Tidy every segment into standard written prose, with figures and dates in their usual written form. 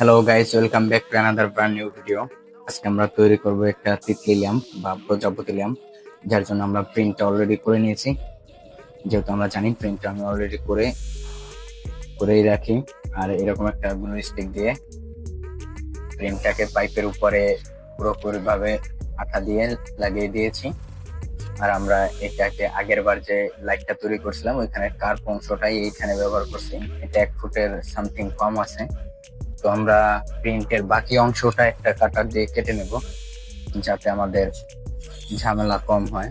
Hello guys, welcome back to another brand new video. আজকে আমরা তৈরি করব একটা তিতলি ল্যাম্প বা প্রজাপতি ল্যাম্প, যার জন্য আমরা প্রিন্টটা অলরেডি করে নিয়েছি। যেহেতু আমরা জানি প্রিন্টটা আমি অলরেডি করেই রাখি। আর এরকম একটা গ্লু স্টিক দিয়ে প্রিন্টটাকে পাইপের উপরে পুরোপুরি ভাবে আঠা দিয়ে লাগিয়ে দিয়েছি। আর আমরা এটাকে আগের বার যে লাইটটা তৈরি করছিলাম ওইখানে কার্ভ অংশটাই এইখানে ব্যবহার করছি। এটা 1 ফুটের সামথিং কম আছে। তো আমরা প্রিন্টের বাকি অংশটা একটা কাটার দিয়ে কেটে নেব, যাতে আমাদের ঝামেলা কম হয়।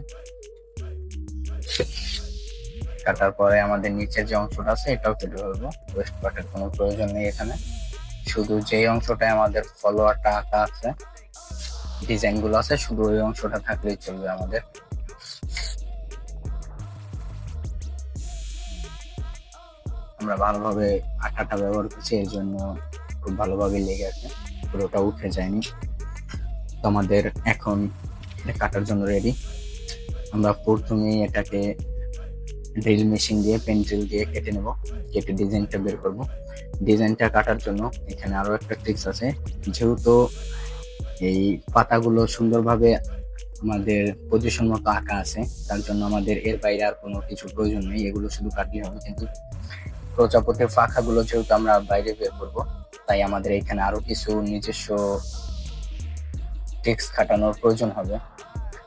কাটার পরে আমাদের নিচের যে অংশটা আছে এটাও কেটে ফেলবো। ওয়েস্ট পার্টের কোনো প্রয়োজন নেই এখানে। শুধু যেই অংশটায় আমাদের ফলোয়ারটা আঁকা আছে, ডিজাইন গুলো আছে, শুধু ওই অংশটা থাকলেই চলবে আমাদের। আমরা ভালোভাবে আঠাটা ব্যবহার করছি, এর জন্য খুব ভালোভাবে লেগে আছে, পুরোটা উঠে যায়নি। তো আমাদের এখন কাটার জন্য রেডি। আমরা প্রথমে এটাকে ড্রিল মেশিন দিয়ে পেন ড্রিল দিয়ে কেটে নেব, কেটে ডিজাইনটা বের করব। ডিজাইনটা কাটার জন্য এখানে আরো একটা ট্রিক্স আছে। যেহেতু এই পাতাগুলো সুন্দরভাবে আমাদের পজিশন মতো আঁকা আছে, তার জন্য আমাদের এর বাইরে আর কোনো কিছু প্রয়োজন নেই, এগুলো শুধু কাটলেই হবে। কিন্তু প্রজাপতির পাখাগুলো যেহেতু আমরা বাইরে বের করবো, তাই আমাদের এখানে আরো কিছু নিজস্ব ট্রিক্স খাটানোর প্রয়োজন হবে।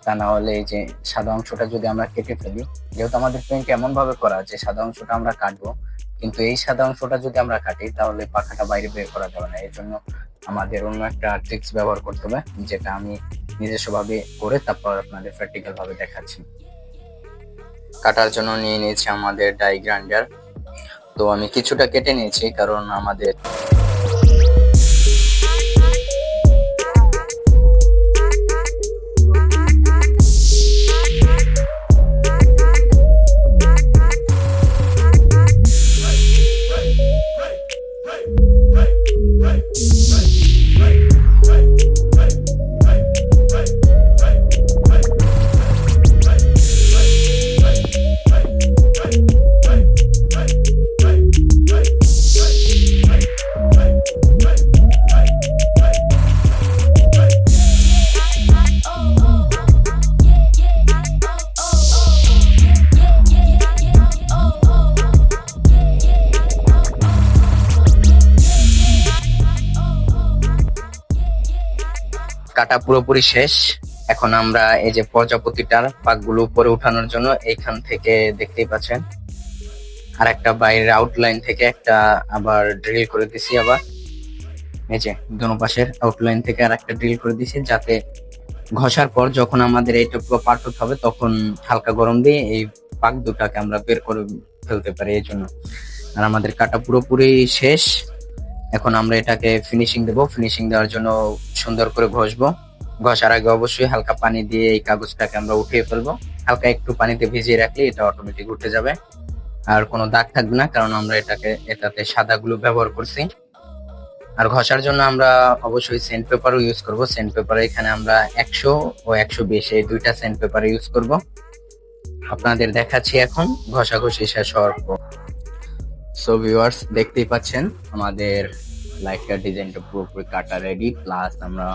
তা না হলে এই যে সাদা অংশটা যদি আমরা কেটে ফেলি, যেহেতু আমাদের প্রিন্ট এমন ভাবে করা যে সাদা অংশটা আমরা কাটবো, কিন্তু এই সাদা অংশটা যদি আমরা কাটি তাহলে পাখাটা বাইরে বের করা যাবে না। এর জন্য আমাদের অন্য একটা ট্রিক্স ব্যবহার করতে হবে, যেটা আমি নিজস্ব ভাবে করে তারপর আপনাদের প্র্যাকটিক্যাল ভাবে দেখাচ্ছি। কাটার জন্য নিয়ে নিয়েছি আমাদের ডাই গ্রাইন্ডার। তো আমি কিছুটা কেটে নিয়েছি, কারণ আমাদের কাটা পুরোপুরি শেষ। এখন আমরা এই যে প্রজাপতিটার পাকগুলো উপরে উঠানোর জন্য এইখান থেকে দেখতেই পাচ্ছেন আর একটা বাইরের আউটলাইন থেকে একটা আবার ড্রিল করে দিছি। আবার এই যে দোনো পাশের আউটলাইন থেকে আর একটা ড্রিল করে দিছি, যাতে ঘষার পর যখন আমাদের এইটা পুরো পারফেক্ট হবে তখন হালকা গরম দিয়ে এই পাক দুটাকে আমরা বের করে ফেলতে পারি, এই জন্য। আর আমাদের কাটা পুরোপুরি শেষ। এখন আমরা এটাকে ফিনিশিং দেবো। ফিনিশিং দেওয়ার জন্য সুন্দর করে ঘষবো। ঘষার আগে অবশ্যই হালকা পানি দিয়ে এই কাগজটাকে আমরা উঠিয়ে ফেলবো। হালকা একটু পানিতে ভিজিয়ে রাখলে এটা অটোমেটিক উঠে যাবে, আর কোনো দাগ থাকবে না, কারণ আমরা এটাতে সাদা গ্লু ব্যবহার করছি। আর ঘষার জন্য আমরা অবশ্যই সেন্ট পেপারও ইউজ করব। সেন্ট পেপার এখানে আমরা 100 ও 120 এই দুইটা সেন্ট পেপার ইউজ করব। আপনাদের দেখাচ্ছি এখন ঘষাঘষি শেষ হওয়ার পর। সো ভিউয়ার্স, দেখতেই পাচ্ছেন আমাদের লাইটটার ডিজাইনটা পুরোপুরি কাটা রেডি, প্লাস আমরা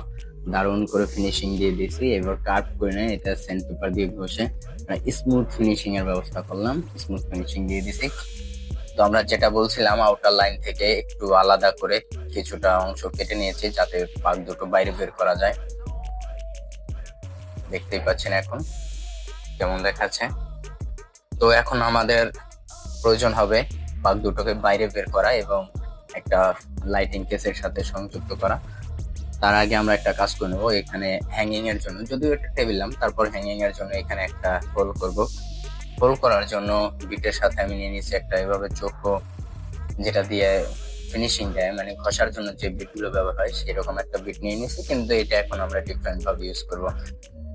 দারুণ করে ফিনিশিং দিয়ে দিয়েছি। এবার কাট করে নেই, এটা সেন্ট পেপার দিয়ে ঘষে স্মুথ ফিনিশিং এর ব্যবস্থা করলাম, স্মুথ ফিনিশিং দিয়ে দিছি। তো আমরা যেটা বলছিলাম, আউটার লাইন থেকে একটু আলাদা করে কিছুটা অংশ কেটে নিয়েছি, যাতে পাক দুটো বাইরে বের করা যায়। দেখতেই পাচ্ছেন এখন কেমন দেখাচ্ছে। তো এখন আমাদের প্রয়োজন হবে পাক দুটোকে বাইরে বের করা এবং একটা লাইটিং কেসের সাথে সংযুক্ত করা। তার আগে আমরা একটা কাজ করে নেবো। এখানে হ্যাঙ্গিং এর জন্য, যদিও এটা টেবিল ল্যাম্প, তারপর হ্যাঙ্গিং এর জন্য এখানে একটা হোল করব। হোল করার জন্য বিটের সাথে আমি নিয়ে নিয়েছি একটা এভাবে চোখো, যেটা দিয়ে ফিনিশিং দেয়, মানে ঘষার জন্য যে বিটগুলো ব্যবহার হয় সেরকম একটা বিট নিয়ে নিয়েছি, কিন্তু এটা এখন আমরা ডিফারেন্ট ভাবে ইউজ করব।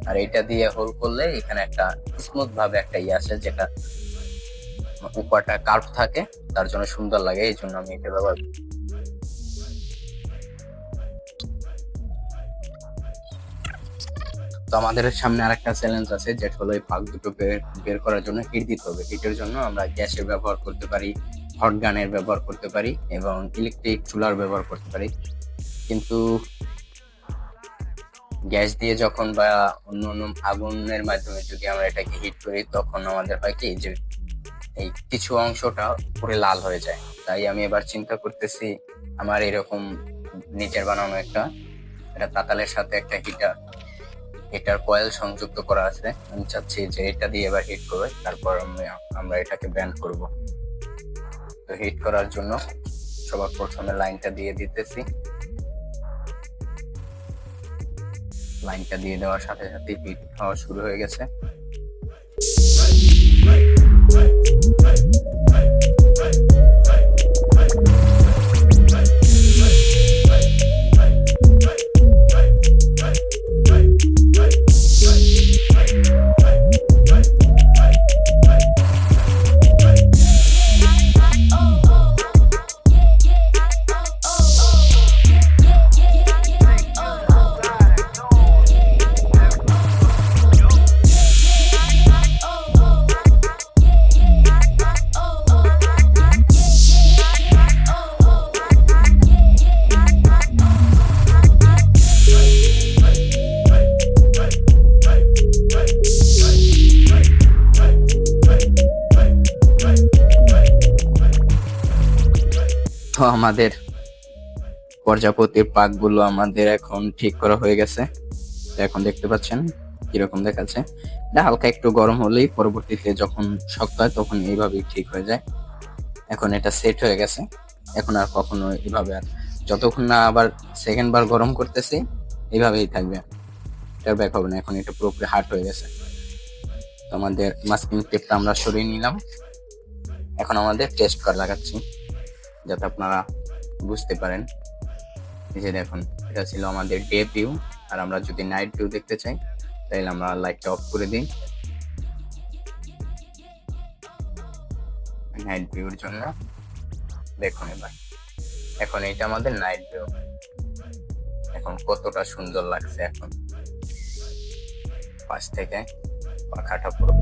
আর এটা দিয়ে হোল করলে এখানে একটা স্মুথ ভাবে একটা আসে, যেটা উপরটা কার্ভ থাকে, তার জন্য সুন্দর লাগে, এই জন্য আমি এটা ব্যবহার করি। তো আমাদের সামনে আরেকটা চ্যালেঞ্জ আছে, যেটা হলো এই পাক দুটো বের করার জন্য হিট দিতে হবে। হিটের জন্য আমরা গ্যাসের ব্যবহার করতে পারি, হট গানের ব্যবহার করতে পারি এবং ইলেকট্রিক চুলার ব্যবহার করতে পারি। কিন্তু গ্যাস দিয়ে যখন বা অন্য অন্য আগুনের মাধ্যমে যদি আমরা এটাকে হিট করি, তখন আমাদের হয় কি যে এই কিছু অংশটা পুরো লাল হয়ে যায়। তাই আমি এবার চিন্তা করতেছি আমার এরকম নিজের বানানো এটা তাতালের সাথে একটা হিটার কয়েল সংযুক্ত করা আছে। আমি চাচ্ছি যে এটা দিয়ে এবার হিট করবে, তারপর আমরা এটাকে ব্যান্ড করব। তো হিট করার জন্য সবার প্রথমে লাইনটা দিয়ে দিতেছি। লাইনটা দিয়ে দেওয়ার সাথে সাথে হিট হওয়া শুরু হয়ে গেছে। তো আমাদের প্রজাপতির পাকগুলো আমাদের এখন ঠিক করা হয়ে গেছে। তো এখন দেখতে পাচ্ছেন কিরকম দেখাচ্ছে। এটা হালকা একটু গরম হলেই পরবর্তীতে যখন শক্ত হয় তখন এইভাবেই ঠিক হয়ে যায়। এখন এটা সেট হয়ে গেছে। এখন আর কখনো এইভাবে আর যতক্ষণ না আবার সেকেন্ড বার গরম করতেছি এইভাবেই থাকবে, এটা ব্যাক হবে না। এখন এটা পুরোপুরি হার্ড হয়ে গেছে। তো আমাদের মাস্কিং টেপটা আমরা সরিয়ে নিলাম। এখন আমাদের টেস্ট করা লাগাচ্ছি যাতে আপনারা বুঝতে পারেন। এই যে দেখুন, এটা ছিল আমাদের ডে ভিউ। আর আমরা যদি নাইট ভিউ দেখতে চাই তাহলে আমরা লাইটটা অফ করে দিই নাইট ভিউর জন্য। দেখুন এবার, এখন এটা আমাদের নাইট ভিউ। এখন কতটা সুন্দর লাগছে এখন পাশ থেকে পাখাটা পুরো